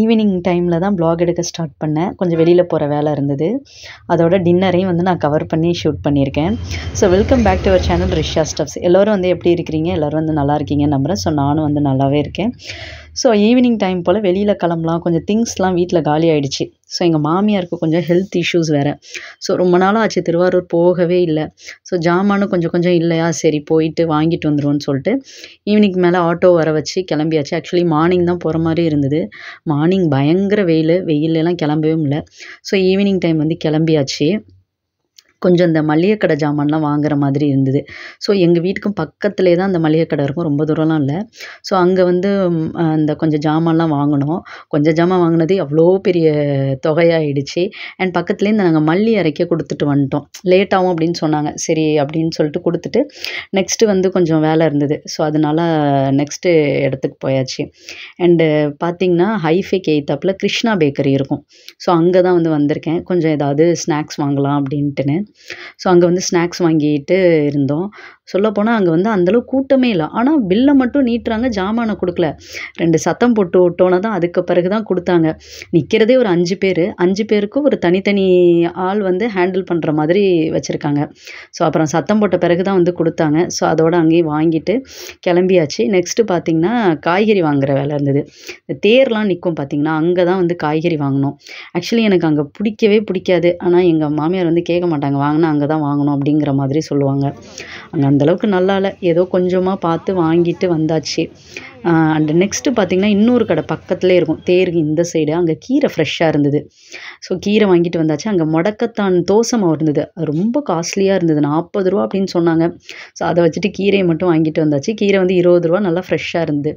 Evening டைமில் தான் vlog எடுக்க ஸ்டார்ட் பண்ணேன். கொஞ்சம் வெளியில் போகிற வேலை இருந்தது. அதோட டின்னரையும் வந்து நான் கவர் பண்ணி ஷூட் பண்ணியிருக்கேன். So welcome back to our channel Risha stuffs. எல்லோரும் வந்து எப்படி இருக்கிறீங்க? எல்லோரும் வந்து நல்லா இருக்கீங்கன்னு நம்புகிறேன். ஸோ நானும் வந்து நல்லாவே இருக்கேன். ஸோ ஈவினிங் டைம் போல் வெளியில் கிளம்பலாம், கொஞ்சம் திங்ஸ்லாம் வீட்டில் காலி ஆகிடுச்சு. ஸோ எங்கள் மாமியாருக்கு கொஞ்சம் ஹெல்த் இஷ்யூஸ் வேறு. ஸோ ரொம்ப நாளாக ஆச்சு திருவாரூர் போகவே இல்லை. ஸோ ஜாமானும் கொஞ்சம் கொஞ்சம் இல்லையா, சரி போயிட்டு வாங்கிட்டு வந்துடுவோன்னு சொல்லிட்டு ஈவினிங் மேலே ஆட்டோ வர வச்சு கிளம்பியாச்சு. ஆக்சுவலி மார்னிங் தான் போகிற மாதிரி இருந்தது. மார்னிங் பயங்கர வெயிலெல்லாம் கிளம்பவே முடியல. ஸோ ஈவினிங் டைம் வந்து கிளம்பியாச்சு. கொஞ்சம் இந்த மளிகை கடை ஜாமான்லாம் வாங்குற மாதிரி இருந்தது. ஸோ எங்கள் வீட்டுக்கும் பக்கத்துலேயே தான் அந்த மளிகை கடை இருக்கும், ரொம்ப தூரம்லாம் இல்லை. ஸோ அங்கே வந்து இந்த கொஞ்சம் ஜாமான்லாம் வாங்கினோம். கொஞ்சம் ஜாமான் வாங்கினது அவ்வளோ பெரிய தொகையாகிடுச்சு. அண்ட் பக்கத்துலேயே நாங்கள் மல்லி அரைக்க கொடுத்துட்டு வந்துட்டோம். லேட் ஆகும் அப்படின்னு சொன்னாங்க. சரி அப்படின்னு சொல்லிட்டு கொடுத்துட்டு நெக்ஸ்ட்டு வந்து கொஞ்சம் வேலை இருந்தது. ஸோ அதனால் நெக்ஸ்ட்டு இடத்துக்கு போயாச்சு. அண்டு பார்த்திங்கன்னா ஹைஃபைக்கு எய்த்தாப்பில் கிருஷ்ணா பேக்கரி இருக்கும். ஸோ அங்கே தான் வந்து வந்திருக்கேன். கொஞ்சம் ஏதாவது ஸ்நாக்ஸ் வாங்கலாம் அப்படின்ட்டுன்னு. ஸோ அங்கே வந்து ஸ்நாக்ஸ் வாங்கிட்டு இருந்தோம். சொல்லப்போனால் அங்கே வந்து அந்தளவு கூட்டமே இல்லை. ஆனால் பில்லை மட்டும் நீட்டுறாங்க, ஜாமானை கொடுக்கல. 2 சத்தம் போட்டு விட்டோன்னா தான் அதுக்கு பிறகு தான் கொடுத்தாங்க. நிற்கிறதே ஒரு 5 பேர். 5 பேருக்கும் ஒரு தனித்தனி ஆள் வந்து ஹேண்டில் பண்ணுற மாதிரி வச்சுருக்காங்க. ஸோ அப்புறம் சத்தம் போட்ட பிறகு தான் வந்து கொடுத்தாங்க. ஸோ அதோடு அங்கேயே வாங்கிட்டு கிளம்பியாச்சு. நெக்ஸ்ட்டு பார்த்திங்கன்னா காய்கறி வாங்குகிற வேலை இருந்தது. இந்த தேர்லாம் நிற்கும் பார்த்திங்கன்னா, அங்கே தான் வந்து காய்கறி வாங்கினோம். ஆக்சுவலி எனக்கு அங்கே பிடிக்கவே பிடிக்காது. ஆனால் எங்கள் மாமியார் வந்து கேட்க மாட்டாங்க, வாங்கினா அங்கே தான் வாங்கணும் அப்படிங்கிற மாதிரி சொல்லுவாங்க. அங்கே அந்தளவுக்கு நல்லா இல்லை, ஏதோ கொஞ்சமாக பார்த்து வாங்கிட்டு வந்தாச்சு. அண்டு நெக்ஸ்ட்டு பார்த்திங்கன்னா இன்னொரு கடை பக்கத்துலேயே இருக்கும், தேருக்கு இந்த சைடு. அங்கே கீரை ஃப்ரெஷ்ஷாக இருந்தது. ஸோ கீரை வாங்கிட்டு வந்தாச்சு. அங்கே முடக்கத்தான் தோசை மாவு இருந்தது. அது ரொம்ப காஸ்ட்லியாக இருந்தது, 40 ரூபா அப்படின்னு சொன்னாங்க. ஸோ அதை வச்சுட்டு கீரையை மட்டும் வாங்கிட்டு வந்தாச்சு. கீரை வந்து 20 ரூபா, நல்லா ஃப்ரெஷ்ஷாக இருந்தது.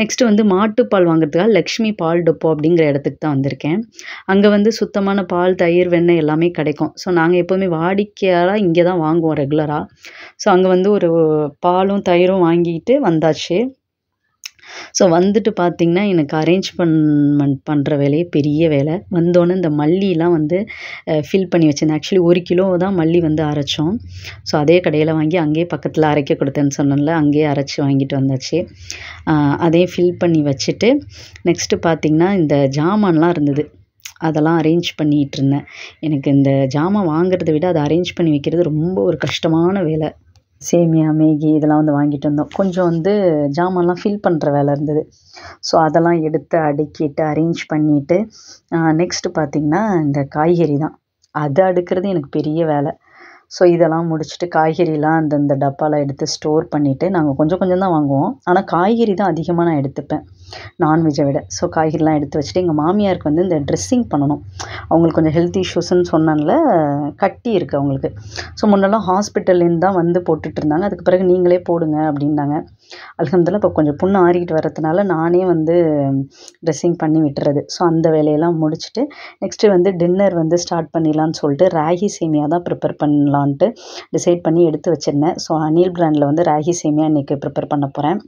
நெக்ஸ்ட்டு வந்து மாட்டுப்பால் வாங்குறதுக்காக லக்ஷ்மி பால் டொப்போ அப்படிங்கிற இடத்துக்கு தான் வந்திருக்கேன். அங்கே வந்து சுத்தமான பால், தயிர், வெண்ணெய் எல்லாமே கிடைக்கும். ஸோ நாங்கள் எப்போவுமே வாடிக்கையாளராக இங்கே தான் வாங்குவோம் ரெகுலராக. ஸோ அங்கே வந்து ஒரு பாலும் தயிரும் வாங்கிட்டு வந்தாச்சு. ஸோ வந்துட்டு பார்த்திங்கன்னா எனக்கு அரேஞ்ச்மெண்ட் பண்ணுற வேலையே பெரிய வேலை. வந்தோடனே இந்த மல்லிலாம் வந்து ஃபில் பண்ணி வச்சுருந்தேன். ஆக்சுவலி 1 கிலோ தான் மல்லி வந்து அரைச்சோம். ஸோ அதே கடையில் வாங்கி அங்கேயே பக்கத்தில் அரைக்க கொடுத்தேன்னு சொன்னேன்ல, அங்கேயே அரைச்சி வாங்கிட்டு வந்தாச்சு. அதையும் ஃபில் பண்ணி வச்சுட்டு நெக்ஸ்ட்டு பார்த்திங்கன்னா இந்த ஜாமான்லாம் இருந்தது, அதெல்லாம் அரேஞ்ச் பண்ணிகிட்டு இருந்தேன். எனக்கு இந்த ஜாமான் வாங்குறத விட அதை அரேஞ்ச் பண்ணி வைக்கிறது ரொம்ப ஒரு கஷ்டமான வேலை. சேமியா, மேகி இதெல்லாம் வந்து வாங்கிட்டு வந்தோம். கொஞ்சம் வந்து ஜாமான்லாம் ஃபில் பண்ணுற வேலை இருந்தது. ஸோ அதெல்லாம் எடுத்து அடுக்கிட்டு அரேஞ்ச் பண்ணிவிட்டு நெக்ஸ்ட்டு பார்த்திங்கன்னா இந்த காய்கறி தான், அதை அடுக்கிறது எனக்கு பெரிய வேலை. ஸோ இதெல்லாம் முடிச்சுட்டு காய்கறிலாம் அந்தந்த டப்பாவில் எடுத்து ஸ்டோர் பண்ணிவிட்டு, நாங்கள் கொஞ்சம் கொஞ்சம் தான் வாங்குவோம். ஆனால் காய்கறி தான் அதிகமாக நான் எடுத்துப்பேன் நான்வெஜ்ஜை விட. ஸோ காய்கறிலாம் எடுத்து வச்சுட்டு எங்கள் மாமியாருக்கு வந்து இந்த ட்ரெஸ்ஸிங் பண்ணணும். அவங்களுக்கு கொஞ்சம் ஹெல்த் இஷ்யூஸ்ன்னு சொன்னேன்ல, கட்டி இருக்குது அவங்களுக்கு. ஸோ முன்னெல்லாம் ஹாஸ்பிட்டல்லேருந்து தான் வந்து போட்டுட்டு இருந்தாங்க. அதுக்கு பிறகு நீங்களே போடுங்க அப்படின்னாங்க. அல்ஹம்துலில்லாஹ் இப்போ கொஞ்சம் புண்ணு ஆறிக்கிட்டு வரதுனால நானே வந்து ட்ரெஸ்ஸிங் பண்ணி விட்டுறது. ஸோ அந்த வேலையெல்லாம் முடிச்சுட்டு நெக்ஸ்ட்டு வந்து டின்னர் வந்து ஸ்டார்ட் பண்ணிடலான்னு சொல்லிட்டு ராகி சேமியா தான் ப்ரிப்பேர் பண்ணலான்ட்டு டிசைட் பண்ணி எடுத்து வச்சுருந்தேன். ஸோ அனில் பிராண்டில் வந்து ராகி சேமியா இன்றைக்கி ப்ரிப்பேர் பண்ண போகிறேன்.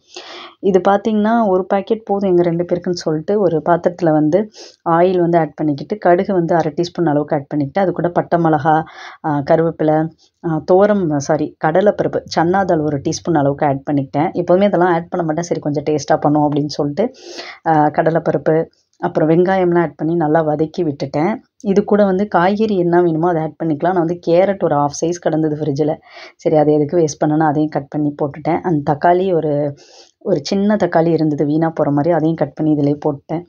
இது பார்த்திங்கன்னா ஒரு பேக்கெட் போதும் எங்கள் 2 பேருக்குன்னு சொல்லிட்டு ஒரு பாத்திரத்தில் வந்து ஆயில் வந்து ஆட் பண்ணிக்கிட்டு, கடுகு வந்து 1/2 டீஸ்பூன் அளவுக்கு ஆட் பண்ணிக்கிட்டு, அது கூட பட்டை மிளகா, கருவேப்பிலை, கடலைப்பருப்பு, சன்னா தால் 1 டீஸ்பூன் அளவுக்கு ஆட் பண்ணிக்கிட்டேன். எப்போதுமே இதெல்லாம் ஆட் பண்ண மாட்டேன், சரி கொஞ்சம் டேஸ்ட்டாக பண்ணும் அப்படின்னு சொல்லிட்டு கடலைப்பருப்பு அப்புறம் வெங்காயம்லாம் ஆட் பண்ணி நல்லா வதக்கி விட்டுட்டேன். இது கூட வந்து காய்கறி என்ன வேணுமோ அதை ஆட் பண்ணிக்கலாம். நான் வந்து கேரட் ஒரு 1/2 சைஸ் கிடந்தது ஃப்ரிட்ஜில், சரி அதை எதுக்கு வேஸ்ட் பண்ணணும், அதையும் கட் பண்ணி போட்டுட்டேன். அந்த தக்காளி ஒரு சின்ன தக்காளி இருந்தது வீணாக போகிற மாதிரி, அதையும் கட் பண்ணி இதிலே போட்டேன்.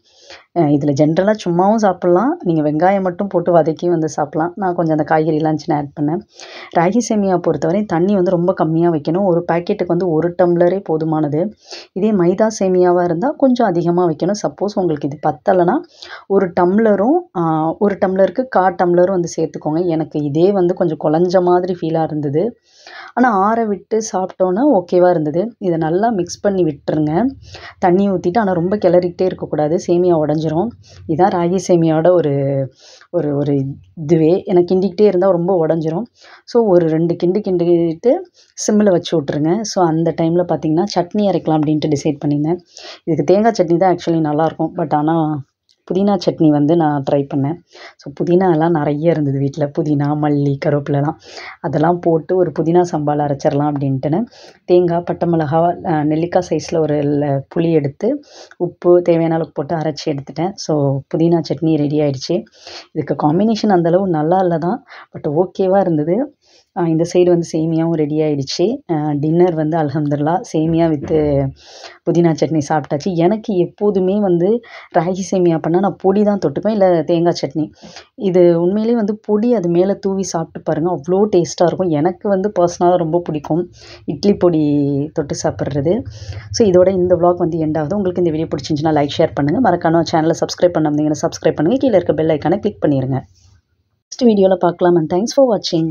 இதில் ஜென்ரலாக சும்மாவும் சாப்பிட்லாம், நீங்கள் வெங்காயம் மட்டும் போட்டு வதக்கியும் வந்து சாப்பிட்லாம். நான் கொஞ்சம் அந்த காய்கறிலாம் சின்ன ஆட் பண்ணேன். ராகி சேமியா பொறுத்தவரை தண்ணி வந்து ரொம்ப கம்மியாக வைக்கணும். ஒரு பேக்கெட்டுக்கு வந்து 1 டம்ளரே போதுமானது. இதே மைதா சேமியாவாக இருந்தால் கொஞ்சம் அதிகமாக வைக்கணும். சப்போஸ் உங்களுக்கு இது பத்தலைன்னா 1 டம்ளரும் 1 டம்ளருக்கு 1/4 டம்ளரும் வந்து சேர்த்துக்கோங்க. எனக்கு இதே வந்து கொஞ்சம் குழஞ்ச மாதிரி ஃபீலாக இருந்தது. ஆனால் ஆற விட்டு சாப்பிட்டோன்னா ஓகேவாக இருந்தது. இதை நல்லா மிக்ஸ் பண்ணி விட்டுருங்க, தண்ணி ஊற்றிட்டு. ஆனால் ரொம்ப கிளறிக்கிட்டே இருக்கக்கூடாது, சேமியா உடஞ்சிரும். இதுதான் ராகி சேமியாவோட ஒரு ஒரு ஒரு இதுவே. எனக்கு கிண்டிக்கிட்டே இருந்தால் ரொம்ப உடஞ்சிரும். ஸோ ஒரு 2 கிண்டிட்டு சிம்மில் வச்சு விட்ருங்க. ஸோ அந்த டைமில் பார்த்திங்கன்னா சட்னி அரைக்கலாம் அப்படின்ட்டு டிசைட் பண்ணியிருந்தேன். இதுக்கு தேங்காய் சட்னி தான் ஆக்சுவலி நல்லாயிருக்கும். பட் ஆனால் புதினா சட்னி வந்து நான் ட்ரை பண்ணேன். ஸோ புதினா எல்லாம் நிறைய இருந்தது வீட்டில். புதினா, மல்லி, கருவேப்பிலலாம் அதெல்லாம் போட்டு ஒரு புதினா சம்பால் அரைச்சிடலாம் அப்படின்ட்டுன்னு தேங்காய், பட்டை மிளகா, நெல்லிக்காய் சைஸில் ஒரு புளி எடுத்து உப்பு தேவையான அளவுக்கு போட்டு அரைச்சி எடுத்துட்டேன். ஸோ புதினா சட்னி ரெடி ஆயிடுச்சு. இதுக்கு காம்பினேஷன் அந்தளவு நல்லா இல்லை தான், பட் ஓகேவாக இருந்தது. இந்த சைடு வந்து சேமியாவும் ரெடி ஆகிடுச்சு. டின்னர் வந்து அல்ஹம்துலில்லாஹ் சேமியா வித்து புதினா சட்னி சாப்பிட்டாச்சு. எனக்கு எப்போதுமே வந்து ராகி சேமியா பண்ணால் நான் பொடி தான் தொட்டுப்பேன், இல்லை தேங்காய் சட்னி. இது உண்மையிலேயே வந்து பொடி அது மேலே தூவி சாப்பிட்டு பாருங்கள், அவ்வளோ டேஸ்ட்டாக இருக்கும். எனக்கு வந்து பர்சனலாக ரொம்ப பிடிக்கும் இட்லி பொடி தொட்டு சாப்பிட்றது. ஸோ இதோட இந்த vlog வந்து எண்ட் ஆகுது. உங்களுக்கு இந்த வீடியோ பிடிச்சிருந்துச்சுன்னா லைக், ஷேர் பண்ணுங்கள். மறக்காம சேனலை சப்ஸ்கிரைப் பண்ணாமல் சப்ஸ்கிரைப் பண்ணுங்கள். கீழே இருக்க பெல் ஐக்கானை கிளிக் பண்ணிடுங்க. நெக்ஸ்ட் வீடியோவில் பார்க்கலாம். அண்ட் தேங்க்ஸ் ஃபார் வாட்சிங்.